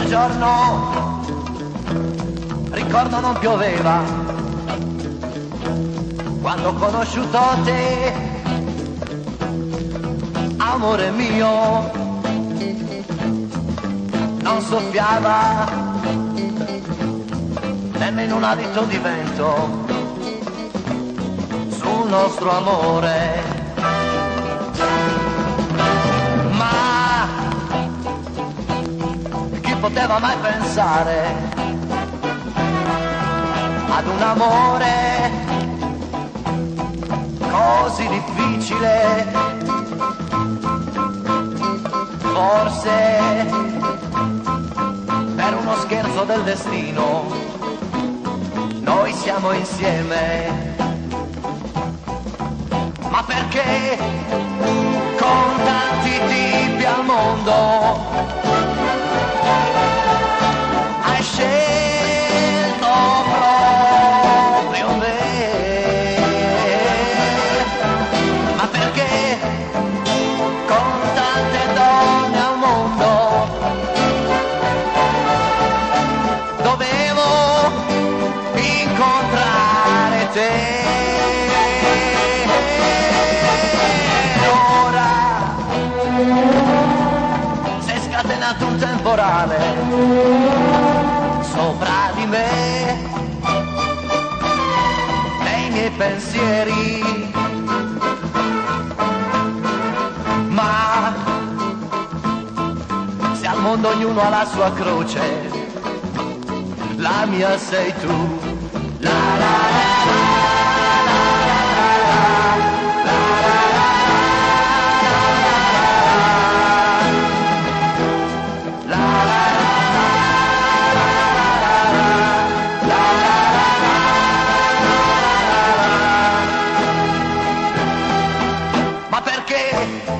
quel giorno, ricordo non pioveva, quando ho conosciuto te, amore mio, non soffiava nemmeno un alito di vento sul nostro amore. Ma chi poteva mai pensare ad un amore così difficile? Forse per uno scherzo del destino noi siamo insieme. Ma perché con tanti tipi al mondo hai scelto proprio me? Ma perché con tante donne al mondo dovevo incontrare te? Un temporale sopra di me, nei miei pensieri, ma se al mondo ognuno ha la sua croce, la mia sei tu. La la la perché